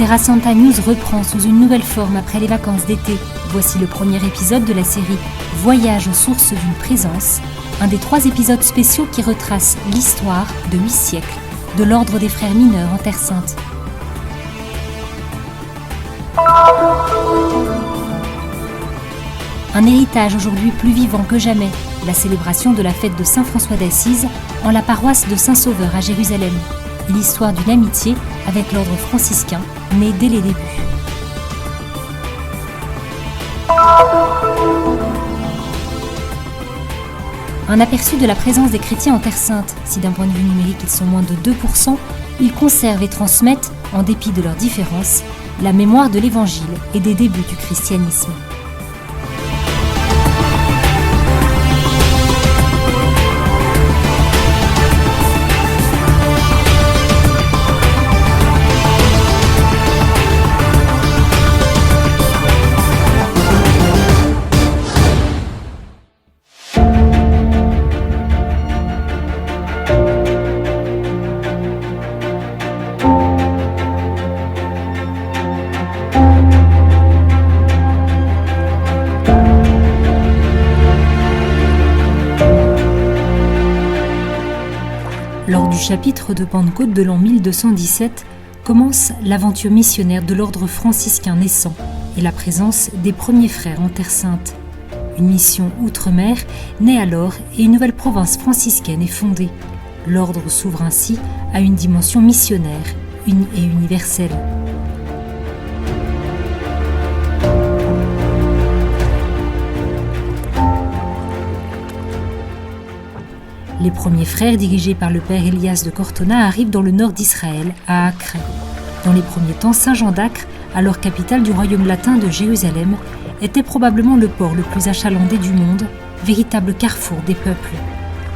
Terra Santa News reprend sous une nouvelle forme après les vacances d'été. Voici le premier épisode de la série Voyage aux sources d'une présence, un des 3 épisodes spéciaux qui retrace l'histoire de 8 siècles de l'ordre des frères mineurs en Terre Sainte. Un héritage aujourd'hui plus vivant que jamais, la célébration de la fête de Saint François d'Assise en la paroisse de Saint-Sauveur à Jérusalem, et l'histoire d'une amitié avec l'ordre franciscain née dès les débuts. Un aperçu de la présence des chrétiens en Terre Sainte. Si d'un point de vue numérique ils sont moins de 2%, ils conservent et transmettent, en dépit de leurs différences, la mémoire de l'Évangile et des débuts du christianisme. Lors du chapitre de Pentecôte de l'an 1217, commence l'aventure missionnaire de l'ordre franciscain naissant et la présence des premiers frères en Terre Sainte. Une mission outre-mer naît alors et une nouvelle province franciscaine est fondée. L'ordre s'ouvre ainsi à une dimension missionnaire, une et universelle. Les premiers frères, dirigés par le père Elias de Cortona, arrivent dans le nord d'Israël, à Acre. Dans les premiers temps, Saint-Jean d'Acre, alors capitale du royaume latin de Jérusalem, était probablement le port le plus achalandé du monde, véritable carrefour des peuples.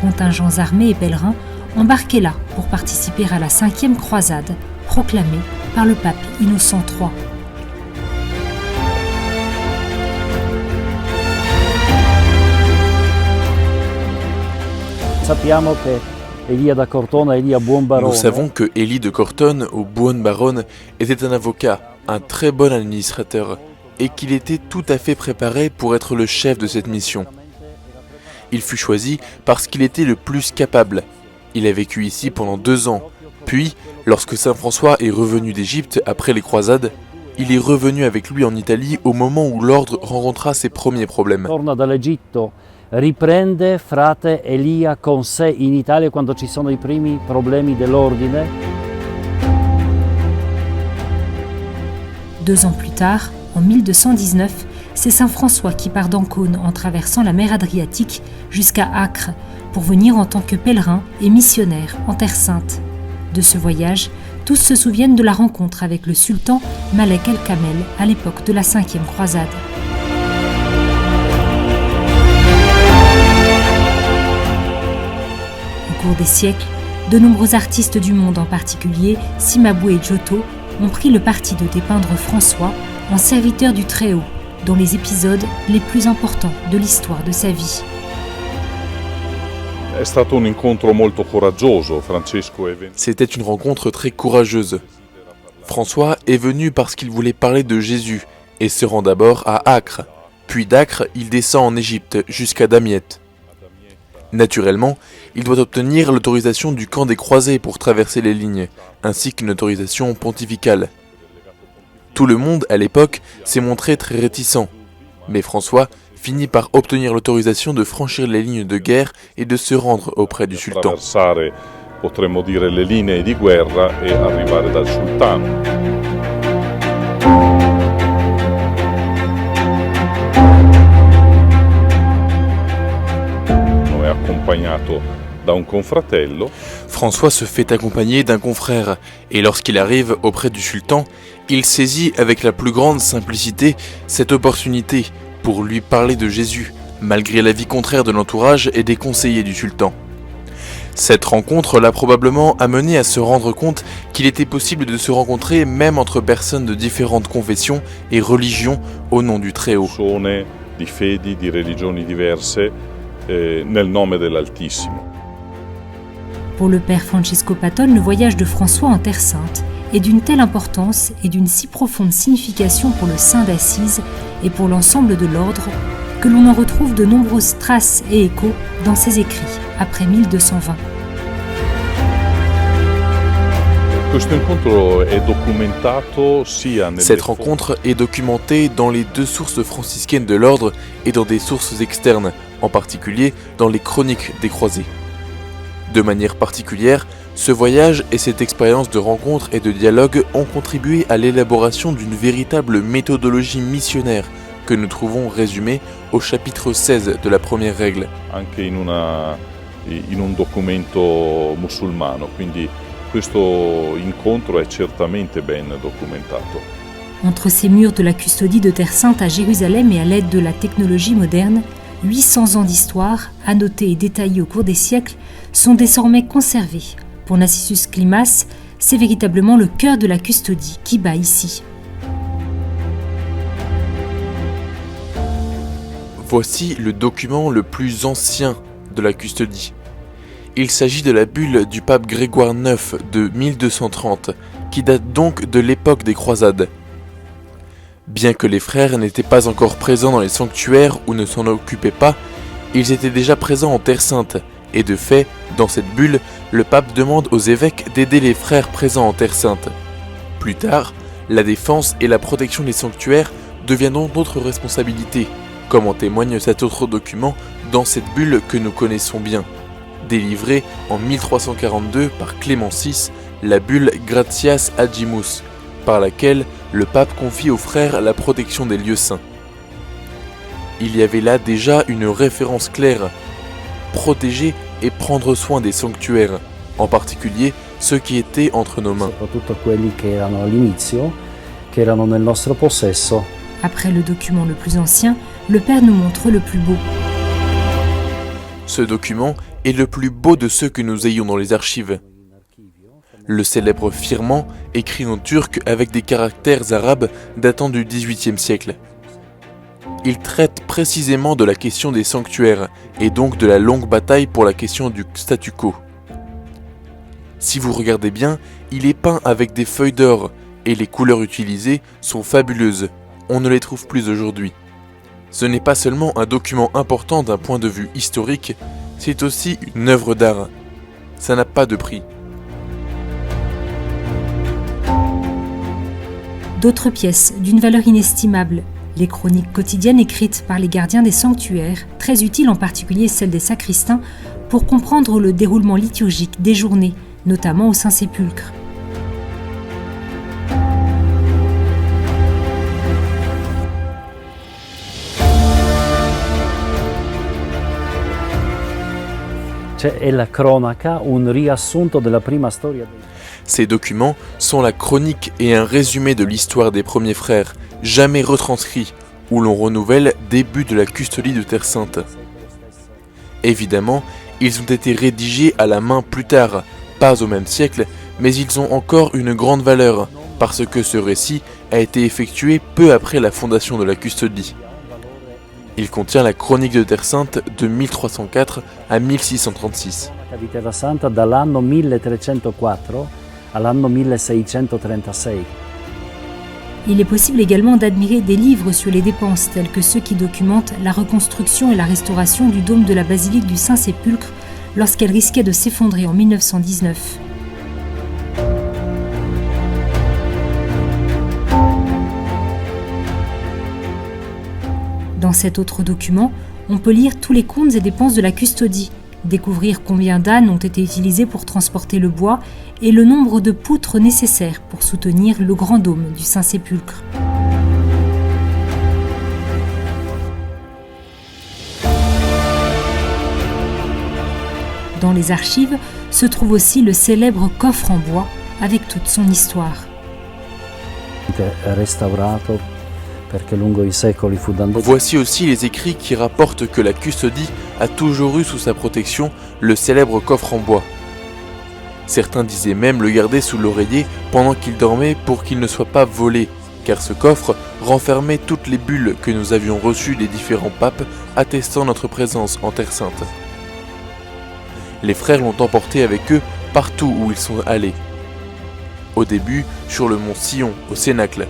Contingents armés et pèlerins embarquaient là pour participer à la 5e croisade, proclamée par le pape Innocent III. Nous savons que Élie de Cortone au Buon-Baron était un avocat, un très bon administrateur, et qu'il était tout à fait préparé pour être le chef de cette mission. Il fut choisi parce qu'il était le plus capable. Il a vécu ici pendant 2 ans. Puis, lorsque Saint François est revenu d'Égypte après les croisades, il est revenu avec lui en Italie au moment où l'ordre rencontra ses premiers problèmes. Riprende frate Elia con sé in Italia quando ci sono i primi problemi dell'ordine. 2 ans plus tard, en 1219, c'est Saint François qui part d'Ancône en traversant la mer Adriatique jusqu'à Acre pour venir en tant que pèlerin et missionnaire en Terre Sainte. De ce voyage, tous se souviennent de la rencontre avec le sultan Malek el-Kamel à l'époque de la 5e croisade. Au cours des siècles, de nombreux artistes du monde, en particulier Cimabue et Giotto, ont pris le parti de dépeindre François en serviteur du Très-Haut, dans les épisodes les plus importants de l'histoire de sa vie. C'était une rencontre très courageuse. François est venu parce qu'il voulait parler de Jésus et se rend d'abord à Acre. Puis d'Acre, il descend en Égypte jusqu'à Damiette. Naturellement, il doit obtenir l'autorisation du camp des croisés pour traverser les lignes, ainsi qu'une autorisation pontificale. Tout le monde, à l'époque, s'est montré très réticent, mais François finit par obtenir l'autorisation de franchir les lignes de guerre et de se rendre auprès du sultan. Potremmo dire le linee di guerra e arrivare dal sultano. François se fait accompagner d'un confrère, et lorsqu'il arrive auprès du sultan, il saisit avec la plus grande simplicité cette opportunité pour lui parler de Jésus, malgré l'avis contraire de l'entourage et des conseillers du sultan. Cette rencontre l'a probablement amené à se rendre compte qu'il était possible de se rencontrer même entre personnes de différentes confessions et religions au nom du Très-Haut. Di fedi, di religioni diverse, nel nome dell'Altissimo. Pour le père Francesco Patton, le voyage de François en Terre Sainte est d'une telle importance et d'une si profonde signification pour le saint d'Assise et pour l'ensemble de l'ordre que l'on en retrouve de nombreuses traces et échos dans ses écrits après 1220. Cette rencontre est documentée dans les deux sources franciscaines de l'ordre et dans des sources externes, en particulier dans les chroniques des croisés. De manière particulière, ce voyage et cette expérience de rencontre et de dialogue ont contribué à l'élaboration d'une véritable méthodologie missionnaire que nous trouvons résumée au chapitre 16 de la première règle. Anche in un documento musulmano, quindi questo incontro è certamente ben documentato. Entre ces murs de la custodie de Terre Sainte à Jérusalem et à l'aide de la technologie moderne, 800 ans d'histoire, annotée et détaillée au cours des siècles, sont désormais conservés. Pour Narcissus Climas, c'est véritablement le cœur de la custodie qui bat ici. Voici le document le plus ancien de la custodie. Il s'agit de la bulle du pape Grégoire IX de 1230, qui date donc de l'époque des croisades. Bien que les frères n'étaient pas encore présents dans les sanctuaires ou ne s'en occupaient pas, ils étaient déjà présents en Terre Sainte, et de fait, dans cette bulle, le pape demande aux évêques d'aider les frères présents en Terre Sainte. Plus tard, la défense et la protection des sanctuaires deviendront d'autres responsabilités, comme en témoigne cet autre document dans cette bulle que nous connaissons bien. Délivrée en 1342 par Clément VI, la bulle Gratias Agimus, par laquelle le pape confie aux frères la protection des lieux saints. Il y avait là déjà une référence claire, protéger et prendre soin des sanctuaires, en particulier ceux qui étaient entre nos mains. Soprattutto quelli che erano all'inizio, che erano nel nostro possesso. Après le document le plus ancien, le Père nous montre le plus beau. Ce document est le plus beau de ceux que nous ayons dans les archives. Le célèbre firman, écrit en turc avec des caractères arabes datant du XVIIIe siècle. Il traite précisément de la question des sanctuaires et donc de la longue bataille pour la question du statu quo. Si vous regardez bien, il est peint avec des feuilles d'or et les couleurs utilisées sont fabuleuses. On ne les trouve plus aujourd'hui. Ce n'est pas seulement un document important d'un point de vue historique, c'est aussi une œuvre d'art. Ça n'a pas de prix. D'autres pièces d'une valeur inestimable, les chroniques quotidiennes écrites par les gardiens des sanctuaires, très utiles en particulier celles des sacristains, pour comprendre le déroulement liturgique des journées, notamment au Saint-Sépulcre. È la cronaca, un riassunto della prima storia. Ces documents sont la chronique et un résumé de l'histoire des premiers frères, jamais retranscrits, où l'on renouvelle début de la custodie de Terre Sainte. Évidemment, ils ont été rédigés à la main plus tard, pas au même siècle, mais ils ont encore une grande valeur, parce que ce récit a été effectué peu après la fondation de la custodie. Il contient la chronique de Terre Sainte de 1304 à 1636. Di Terra Santa dall'anno 1304 all'anno 1636. Il est possible également d'admirer des livres sur les dépenses tels que ceux qui documentent la reconstruction et la restauration du dôme de la basilique du Saint-Sépulcre lorsqu'elle risquait de s'effondrer en 1919. Dans cet autre document, on peut lire tous les comptes et dépenses de la custodie, découvrir combien d'ânes ont été utilisés pour transporter le bois et le nombre de poutres nécessaires pour soutenir le grand dôme du Saint-Sépulcre. Dans les archives se trouve aussi le célèbre coffre en bois avec toute son histoire. Restaurato perché lungo i secoli fu danneggiato. Voici aussi les écrits qui rapportent que la custodie a toujours eu sous sa protection le célèbre coffre en bois. Certains disaient même le garder sous l'oreiller pendant qu'il dormait pour qu'il ne soit pas volé, car ce coffre renfermait toutes les bulles que nous avions reçues des différents papes attestant notre présence en Terre Sainte. Les frères l'ont emporté avec eux partout où ils sont allés. Au début, sur le mont Sion, au Cénacle.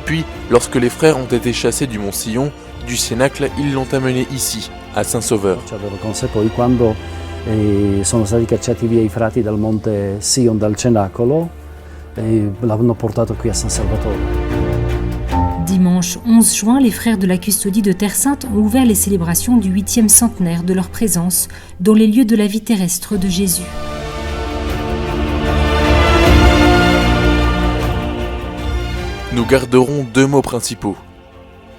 Puis, lorsque les frères ont été chassés du mont Sion, du Cénacle, ils l'ont amené ici, à Saint-Sauveur. Avevo con sé poi quando sono stati cacciati via i frati dal monte Sion, dal cenacolo, l'hanno portato qui a San Salvatore. Dimanche 11 juin, les frères de la custodie de Terre Sainte ont ouvert les célébrations du 8e centenaire de leur présence dans les lieux de la vie terrestre de Jésus. Nous garderons deux mots principaux.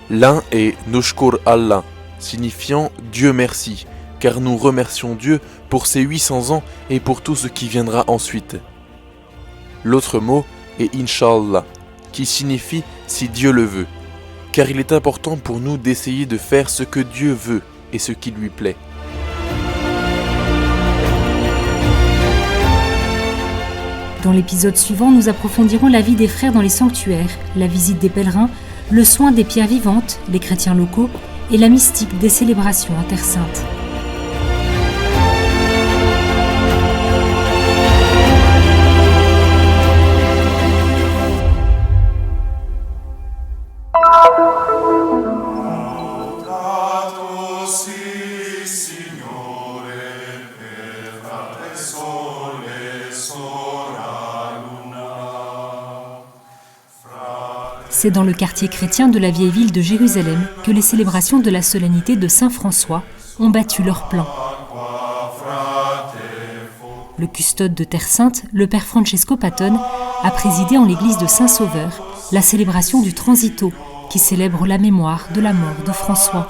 L'un est Noshkur Allah, signifiant Dieu merci, car nous remercions Dieu pour ses 800 ans et pour tout ce qui viendra ensuite. L'autre mot est Inch'Allah, qui signifie si Dieu le veut, car il est important pour nous d'essayer de faire ce que Dieu veut et ce qui lui plaît. Dans l'épisode suivant, nous approfondirons la vie des frères dans les sanctuaires, la visite des pèlerins, le soin des pierres vivantes, les chrétiens locaux et la mystique des célébrations en Terre Sainte. C'est dans le quartier chrétien de la vieille ville de Jérusalem que les célébrations de la solennité de Saint François ont battu leur plan. Le custode de Terre Sainte, le père Francesco Patton, a présidé en l'église de Saint-Sauveur la célébration du Transito, qui célèbre la mémoire de la mort de François.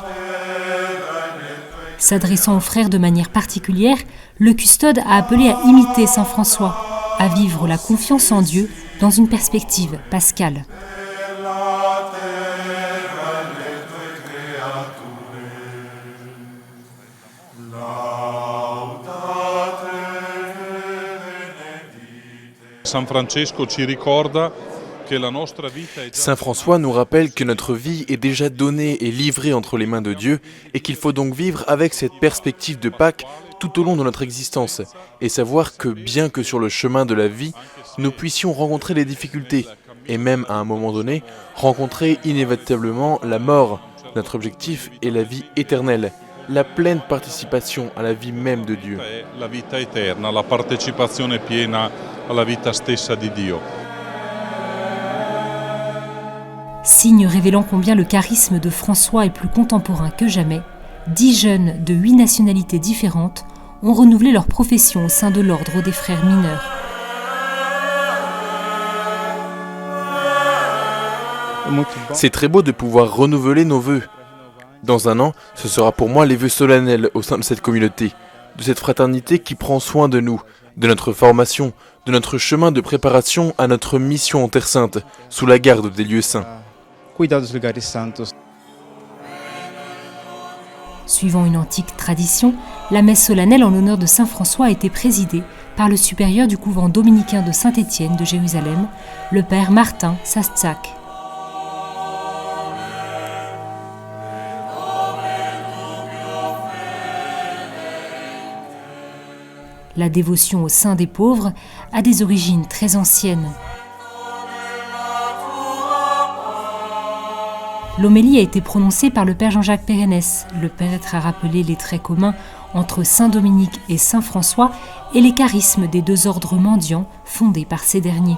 S'adressant aux frères de manière particulière, le custode a appelé à imiter Saint François, à vivre la confiance en Dieu dans une perspective pascale. San Francesco ci ricorda che la nostra vita è Saint François nous rappelle que notre vie est déjà donnée et livrée entre les mains de Dieu et qu'il faut donc vivre avec cette perspective de Pâques tout au long de notre existence et savoir que bien que sur le chemin de la vie, nous puissions rencontrer les difficultés et même à un moment donné, rencontrer inévitablement la mort. Notre objectif est la vie éternelle, la pleine participation à la vie même de Dieu. La vita eterna, la partecipazione piena alla vita stessa di Dio. Signe révélant combien le charisme de François est plus contemporain que jamais, 10 jeunes de 8 nationalités différentes ont renouvelé leur profession au sein de l'ordre des frères mineurs. C'est très beau de pouvoir renouveler nos vœux. Dans un an, ce sera pour moi les vœux solennels au sein de cette communauté, de cette fraternité qui prend soin de nous, de notre formation, de notre chemin de préparation à notre mission en Terre Sainte, sous la garde des lieux saints. Suivant une antique tradition, la messe solennelle en l'honneur de Saint François a été présidée par le supérieur du couvent dominicain de Saint-Étienne de Jérusalem, le père Martin Sastzak. La dévotion au saint des pauvres a des origines très anciennes. L'homélie a été prononcée par le père Jean-Jacques Pérennes. Le prêtre a rappelé les traits communs entre saint Dominique et saint François et les charismes des deux ordres mendiants fondés par ces derniers.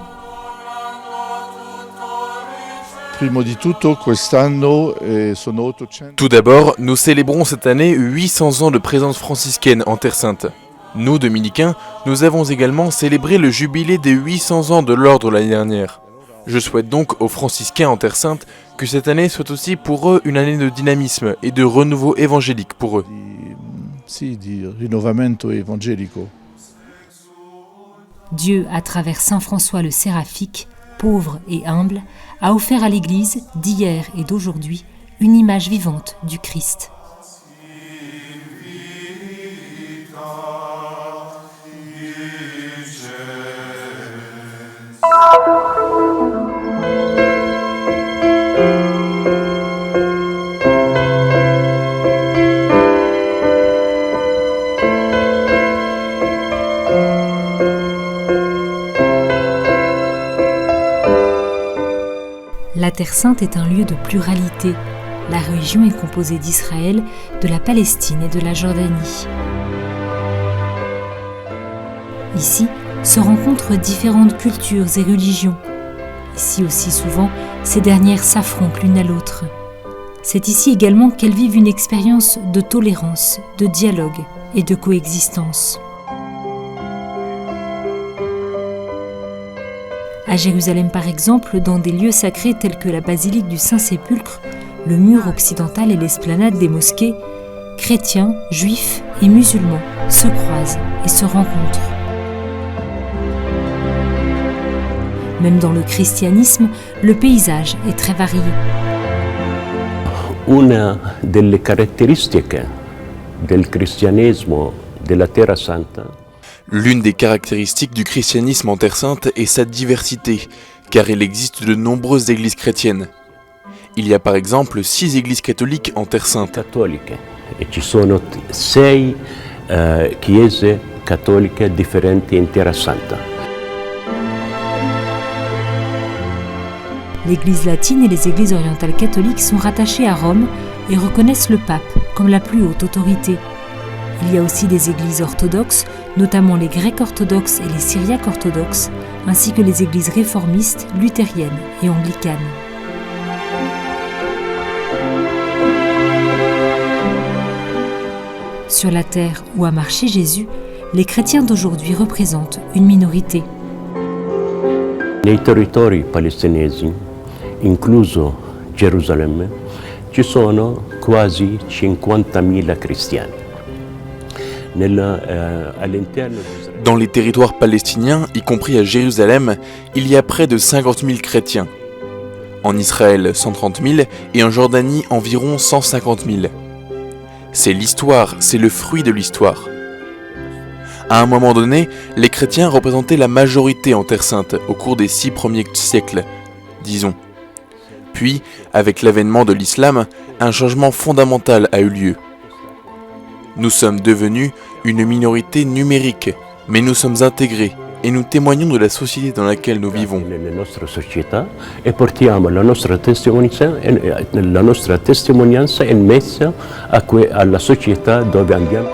Tout d'abord, nous célébrons cette année 800 ans de présence franciscaine en Terre Sainte. Nous, dominicains, nous avons également célébré le jubilé des 800 ans de l'ordre l'année dernière. Je souhaite donc aux franciscains en Terre Sainte que cette année soit aussi pour eux une année de dynamisme et de renouveau évangélique pour eux. Dieu, à travers saint François le Séraphique, pauvre et humble, a offert à l'Église, d'hier et d'aujourd'hui, une image vivante du Christ. Terre Sainte est un lieu de pluralité. La région est composée d'Israël, de la Palestine et de la Jordanie. Ici se rencontrent différentes cultures et religions. Ici aussi souvent, ces dernières s'affrontent l'une à l'autre. C'est ici également qu'elles vivent une expérience de tolérance, de dialogue et de coexistence. À Jérusalem par exemple, dans des lieux sacrés tels que la basilique du Saint-Sépulcre, le mur occidental et l'esplanade des mosquées, chrétiens, juifs et musulmans se croisent et se rencontrent. Même dans le christianisme, le paysage est très varié. Una delle caratteristiche del cristianesimo della Terra Santa. L'une des caractéristiques du christianisme en Terre Sainte est sa diversité, car il existe de nombreuses églises chrétiennes. Il y a par exemple 6 églises catholiques en Terre Sainte. Cattoliche. E ci sono 6 chiese cattoliche differenti in Terra Santa. L'Église latine et les églises orientales catholiques sont rattachées à Rome et reconnaissent le pape comme la plus haute autorité. Il y a aussi des églises orthodoxes, notamment les grecs orthodoxes et les syriaques orthodoxes, ainsi que les églises réformistes, luthériennes et anglicanes. Sur la terre où a marché Jésus, les chrétiens d'aujourd'hui représentent une minorité. Nei territori palestinesi, incluso Gerusalemme, ci sono quasi 50.000 cristiani. Dans les territoires palestiniens, y compris à Jérusalem, il y a près de 50 000 chrétiens. En Israël, 130 000 et en Jordanie, environ 150 000. C'est l'histoire, c'est le fruit de l'histoire. À un moment donné, les chrétiens représentaient la majorité en Terre Sainte au cours des 6 premiers siècles, disons. Puis, avec l'avènement de l'islam, un changement fondamental a eu lieu. Nous sommes devenus une minorité numérique, mais nous sommes intégrés et nous témoignons de la société dans laquelle nous vivons. Nelle nostre società e portiamo la nostra testimonianza in mezzo alla società dove andiamo.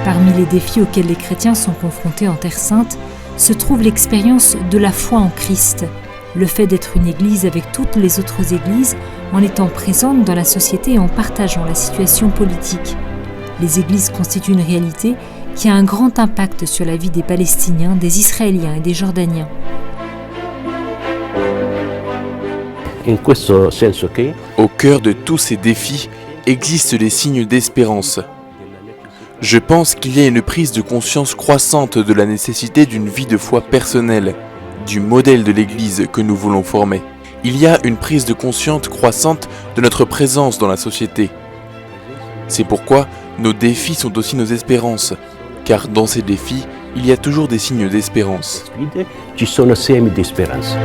Parmi les défis auxquels les chrétiens sont confrontés en Terre Sainte se trouve l'expérience de la foi en Christ, le fait d'être une église avec toutes les autres églises en étant présente dans la société et en partageant la situation politique. Les églises constituent une réalité qui a un grand impact sur la vie des Palestiniens, des Israéliens et des Jordaniens. In questo senso che Au cœur de tous ces défis existent des signes d'espérance. Je pense qu'il y a une prise de conscience croissante de la nécessité d'une vie de foi personnelle, du modèle de l'Église que nous voulons former. Il y a une prise de conscience croissante de notre présence dans la société. C'est pourquoi nos défis sont aussi nos espérances, car dans ces défis, il y a toujours des signes d'espérance. ci sono semi di speranza.